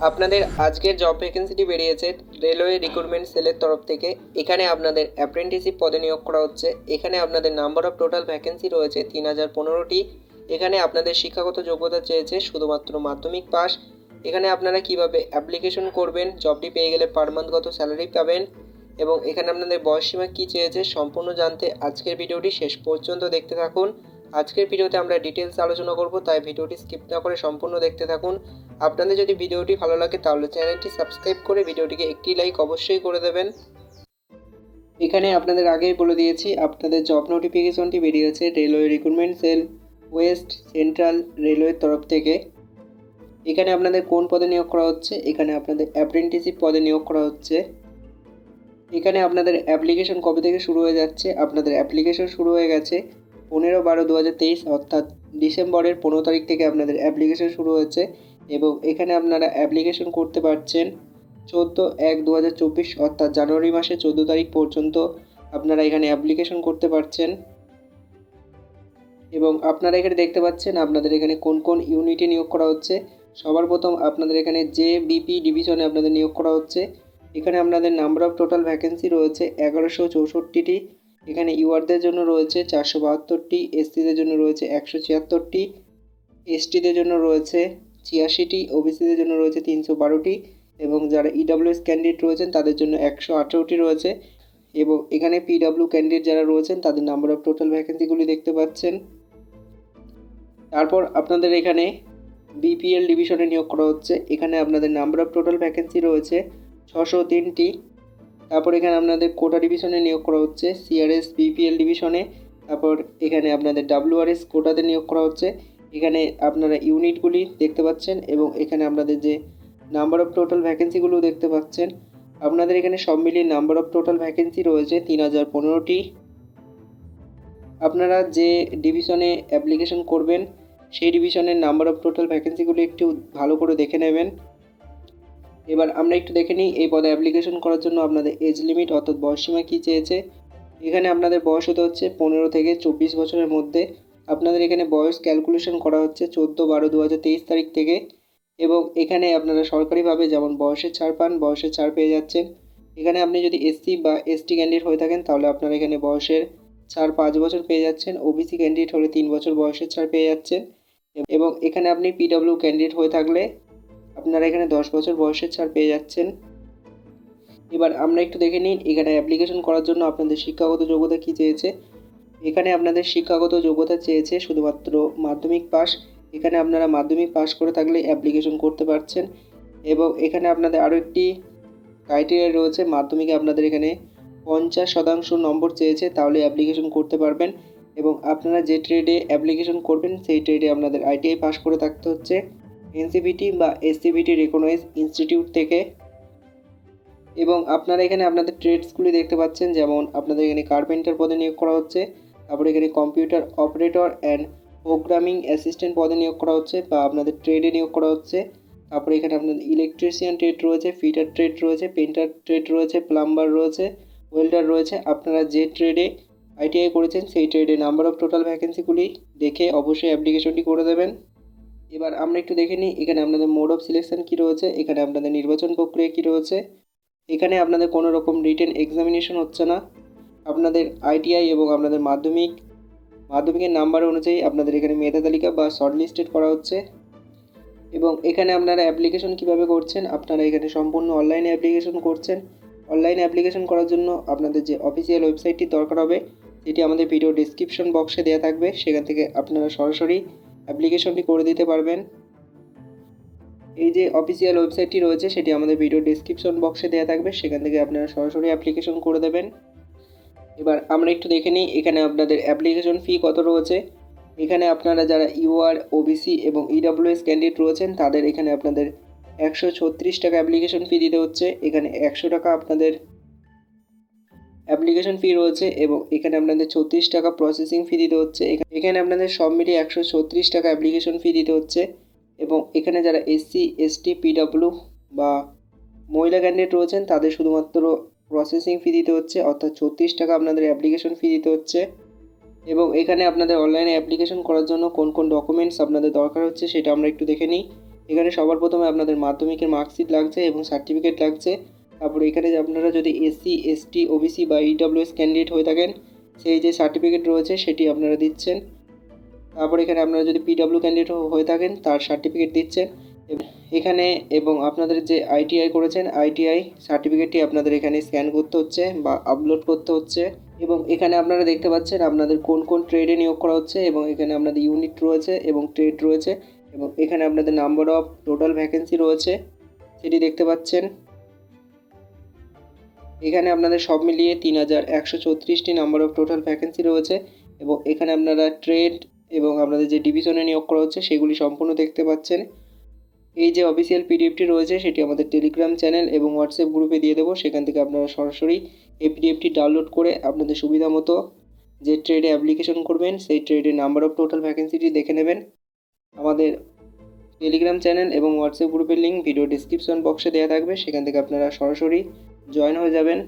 আপনাদের আজকের জব ভ্যাকেন্সিটি বেরিয়েছে রেলওয়ে রিক্রুটমেন্ট সেলের তরফ থেকে। এখানে আপনাদের অ্যাপ্রেন্টিসশিপ পদে নিয়োগ করা হচ্ছে। এখানে আপনাদের নাম্বার অফ টোটাল ভ্যাকেন্সি রয়েছে 3015টি। এখানে আপনাদের শিক্ষাগত যোগ্যতা চেয়েছে শুধুমাত্র মাধ্যমিক পাস। এখানে আপনারা কিভাবে অ্যাপ্লিকেশন করবেন, জবটি পেয়ে গেলে পার মান্থ কত স্যালারি পাবেন এবং এখানে আপনাদের বয়সসীমা কী চেয়েছে সম্পূর্ণ জানতে আজকের ভিডিওটি শেষ পর্যন্ত দেখতে থাকুন। আজকের ভিডিওতে আমরা ডিটেলস আলোচনা করব, তাই ভিডিওটি স্কিপ না করে সম্পূর্ণ দেখতে থাকুন। আপনাদের যদি ভিডিওটি ভালো লাগে তাহলে চ্যানেলটি সাবস্ক্রাইব করে ভিডিওটিকে একটি লাইক অবশ্যই করে দেবেন। এখানে আপনাদের আগেই বলে দিয়েছি আপনাদের জব নোটিফিকেশনটি বেরিয়েছে railway recruitment sell West central রেলওয়ের তরফ থেকে। এখানে আপনাদের কোন পদে নিয়োগ করা হচ্ছে, এখানে আপনাদের অ্যাপ্রেন্টিসশিপ পদে নিয়োগ করা হচ্ছে। এখানে আপনাদের অ্যাপ্লিকেশন কবে থেকে শুরু হয়ে যাচ্ছে, আপনাদের অ্যাপ্লিকেশন শুরু হয়ে গেছে 15/12/2023 অর্থাৎ ডিসেম্বরের 15 তারিখ থেকে আপনাদের অ্যাপ্লিকেশন শুরু হয়েছে এবং এখানে আপনারা অ্যাপ্লিকেশন করতে পারছেন 14/1/2024 অর্থাৎ জানুয়ারি মাসে 14 তারিখ পর্যন্ত আপনারা এখানে অ্যাপ্লিকেশন করতে পারছেন। এবং আপনারা এখানে দেখতে পাচ্ছেন আপনাদের এখানে কোন কোন ইউনিটে নিয়োগ করা হচ্ছে। সবার প্রথম আপনাদের এখানে JBP ডিভিশনে আপনাদের নিয়োগ করা হচ্ছে। এখানে আপনাদের নাম্বার অফ টোটাল ভ্যাকেন্সি রয়েছে 1164টি। এখানে ইউআরদের জন্য রয়েছে 472টি, এসসিদের জন্য রয়েছে 176টি, এসটিদের জন্য রয়েছে 86টি, ওবিসিদের জন্য রয়েছে 312টি এবং যারা ইডব্লিউএস ক্যান্ডিডেট রয়েছেন তাদের জন্য 118টি রয়েছে। এবং এখানে পিডব্লিউ ক্যান্ডিডেট যারা রয়েছেন তাদের নাম্বার অফ টোটাল ভ্যাকেন্সিগুলি দেখতে পাচ্ছেন। তারপর আপনাদের এখানে বিপিএল ডিভিশনে নিয়োগ করা হচ্ছে। এখানে আপনাদের নাম্বার অফ টোটাল ভ্যাকেন্সি রয়েছে 603টি। তারপর এখানে আপনাদের কোটা ডিভিশনে নিয়োগ করা হচ্ছে সিআরএস বিপিএল ডিভিশনে। তারপর এখানে আপনাদের ডাব্লিউআরএস কোটাতে নিয়োগ করা হচ্ছে। এখানে আপনারা ইউনিটগুলি দেখতে পাচ্ছেন এবং এখানে আপনাদের যে নাম্বার অফ টোটাল ভ্যাকেন্সিগুলো দেখতে পাচ্ছেন। আপনাদের এখানে সব মিলিয়ে নাম্বার অফ টোটাল ভ্যাকেন্সি রয়েছে 3015টি। আপনারা যে ডিভিশনে অ্যাপ্লিকেশন করবেন সেই ডিভিশনের নাম্বার অফ টোটাল ভ্যাকেন্সিগুলি একটু ভালো করে দেখে নেবেন। এবার আমরা একটু দেখে নিই এই পদে অ্যাপ্লিকেশন করার জন্য আপনাদের এজ লিমিট অর্থাৎ বয়সসীমা কী চেয়েছে। এখানে আপনাদের বয়স হতে হচ্ছে 15 থেকে 24 বছরের মধ্যে। আপনাদের এখানে বয়স ক্যালকুলেশন করা হচ্ছে 14/12/2023 তারিখ থেকে এবং এখানে আপনারা সরকারিভাবে যেমন বয়সের ছাড় পান, বয়সের ছাড় পেয়ে যাচ্ছেন। এখানে আপনি যদি এসসি বা এসটি ক্যান্ডিডেট হয়ে থাকেন তাহলে আপনারা এখানে বয়সের ছাড় 5 বছর পেয়ে যাচ্ছেন। ওবিসি ক্যান্ডিডেট হলে 3 বছর বয়সের ছাড় পেয়ে যাচ্ছেন এবং এখানে আপনি পিডব্লিউ ক্যান্ডিডেট হয়ে থাকলে আপনারা এখানে 10 বছর বয়সের ছাড় পেয়ে যাচ্ছেন। এবার আমরা একটু দেখে নিন এখানে অ্যাপ্লিকেশন করার জন্য আপনাদের শিক্ষাগত যোগ্যতা কী চেয়েছে। এখানে আপনাদের শিক্ষাগত যোগ্যতা চেয়েছে শুধুমাত্র মাধ্যমিক পাস। এখানে আপনারা মাধ্যমিক পাস করে থাকলে অ্যাপ্লিকেশন করতে পারছেন এবং এখানে আপনাদের আরও একটি ক্রাইটেরিয়া রয়েছে, মাধ্যমিকে আপনাদের এখানে 50% নম্বর চেয়েছে তাহলে অ্যাপ্লিকেশন করতে পারবেন এবং আপনারা যে ট্রেডে অ্যাপ্লিকেশন করবেন সেই ট্রেডে আপনাদের আইটিআই পাস করে থাকতে হচ্ছে এনসিভিটি বা এসসিভিটি রেকগনাইজ ইনস্টিটিউট থেকে। এবং আপনারা এখানে আপনাদের ট্রেডসগুলি দেখতে পাচ্ছেন, যেমন আপনাদের এখানে কার্পেন্টার পদে নিয়োগ করা হচ্ছে। তারপরে এখানে computer operator and programming assistant পদে নিয়োগ করা হচ্ছে বা আপনাদের ট্রেডে নিয়োগ করা হচ্ছে। তারপরে এখানে আপনাদের ইলেকট্রিশিয়ান ট্রেড রয়েছে, ফিটার ট্রেড রয়েছে, পেন্টার ট্রেড রয়েছে, প্লাম্বার রয়েছে, ওয়েল্ডার রয়েছে। আপনারা যে ট্রেডে আইটিআই করেছেন সেই ট্রেডে নাম্বার অফ টোটাল ভ্যাকেন্সিগুলি দেখে অবশ্যই অ্যাপ্লিকেশনটি করে দেবেন। এবার আমরা একটু দেখে নিই এখানে আপনাদের মোড অফ সিলেকশন কী রয়েছে, এখানে আপনাদের নির্বাচন প্রক্রিয়া কী রয়েছে। এখানে আপনাদের কোনো রকম রিটেন এক্সামিনেশন হচ্ছে না। আপনাদের আইটিআই এবং আপনাদের মাধ্যমিকের নাম্বার অনুযায়ী আপনাদের এখানে মেধা তালিকা বা শর্ট লিস্টেড করা হচ্ছে। এবং এখানে আপনারা অ্যাপ্লিকেশন কিভাবে করছেন, আপনারা এখানে সম্পূর্ণ অনলাইনে অ্যাপ্লিকেশন করছেন। অনলাইনে অ্যাপ্লিকেশন করার জন্য আপনাদের যে অফিসিয়াল ওয়েবসাইটটি দরকার হবে সেটি আমাদের ভিডিও ডিসক্রিপশন বক্সে দেওয়া থাকবে, সেখান থেকে আপনারা সরাসরি অ্যাপ্লিকেশনটি করে দিতে পারবেন। এই যে অফিসিয়াল ওয়েবসাইটটি রয়েছে সেটি আমাদের ভিডিও ডিসক্রিপশন বক্সে দেওয়া থাকবে, সেখান থেকে আপনারা সরাসরি অ্যাপ্লিকেশন করে দেবেন। এবার আমরা একটু দেখে নিই এখানে আপনাদের অ্যাপ্লিকেশন ফি কত রয়েছে। এখানে আপনারা যারা ইউআর, ওবিসি এবং ইডব্লিউএস ক্যান্ডিডেট রয়েছেন তাদের এখানে আপনাদের 136 টাকা অ্যাপ্লিকেশন ফি দিতে হচ্ছে। এখানে 100 টাকা আপনাদের অ্যাপ্লিকেশন ফি রয়েছে এবং এখানে আপনাদের 36 টাকা প্রসেসিং ফি দিতে হচ্ছে। এখানে আপনাদের সব মিলিয়ে 136 টাকা অ্যাপ্লিকেশন ফি দিতে হচ্ছে। এবং এখানে যারা এসসি, এসটি, পিডব্লিউ বা মহিলা ক্যান্ডিডেট রয়েছেন তাদের শুধুমাত্র প্রসেসিং ফি দিতে হচ্ছে, অর্থাৎ 36 টাকা আপনাদের অ্যাপ্লিকেশন ফি দিতে হচ্ছে। এবং এখানে আপনাদের অনলাইনে অ্যাপ্লিকেশন করার জন্য কোন কোন ডকুমেন্টস আপনাদের দরকার হচ্ছে সেটা আমরা একটু দেখে নিই। এখানে সবার প্রথমে আপনাদের মাধ্যমিকের মার্কশিট লাগছে এবং সার্টিফিকেট লাগছে। তারপরে এখানে যে আপনারা যদি এসসি এসটি ওবিসি বা ইডব্লিউএস ক্যান্ডিডেট হয়ে থাকেন সেই যে সার্টিফিকেট রয়েছে সেটি আপনারা দিচ্ছেন। তারপর এখানে আপনারা যদি পিডব্লিউ ক্যান্ডিডেট হয়ে থাকেন তার সার্টিফিকেট দিচ্ছেন এখানে। এবং আপনাদের যে আইটিআই করেছেন আইটিআই সার্টিফিকেটটি আপনাদের এখানে স্ক্যান করতে হচ্ছে বা আপলোড করতে হচ্ছে। এবং এখানে আপনারা দেখতে পাচ্ছেন আপনাদের কোন কোন ট্রেডে নিয়োগ করা হচ্ছে এবং এখানে আপনাদের ইউনিট রয়েছে এবং ট্রেড রয়েছে এবং এখানে আপনাদের নাম্বার অফ টোটাল ভ্যাকেন্সি রয়েছে সেটি দেখতে পাচ্ছেন। এখানে আপনাদের সব মিলিয়ে 3134টি নাম্বার অফ টোটাল ভ্যাকেন্সি রয়েছে এবং এখানে আপনারা ট্রেড এবং আপনাদের যে ডিভিশনে নিয়োগ করা হচ্ছে সেগুলি সম্পূর্ণ দেখতে পাচ্ছেন। এই যে অফিসিয়াল পিডিএফটি রয়েছে সেটি আমাদের টেলিগ্রাম চ্যানেল এবং হোয়াটসঅ্যাপ গ্রুপে দিয়ে দেবো, সেখান থেকে আপনারা সরাসরি এই পিডিএফটি ডাউনলোড করে আপনাদের সুবিধা মতো যে ট্রেডে অ্যাপ্লিকেশন করবেন সেই ট্রেডের নাম্বার অফ টোটাল ভ্যাকেন্সিটি দেখে নেবেন। আমাদের টেলিগ্রাম চ্যানেল এবং হোয়াটসঅ্যাপ গ্রুপের লিঙ্ক ভিডিও ডিসক্রিপশন বক্সে দেওয়া থাকবে, সেখান থেকে আপনারা সরাসরি জয়েন হয়ে যাবেন।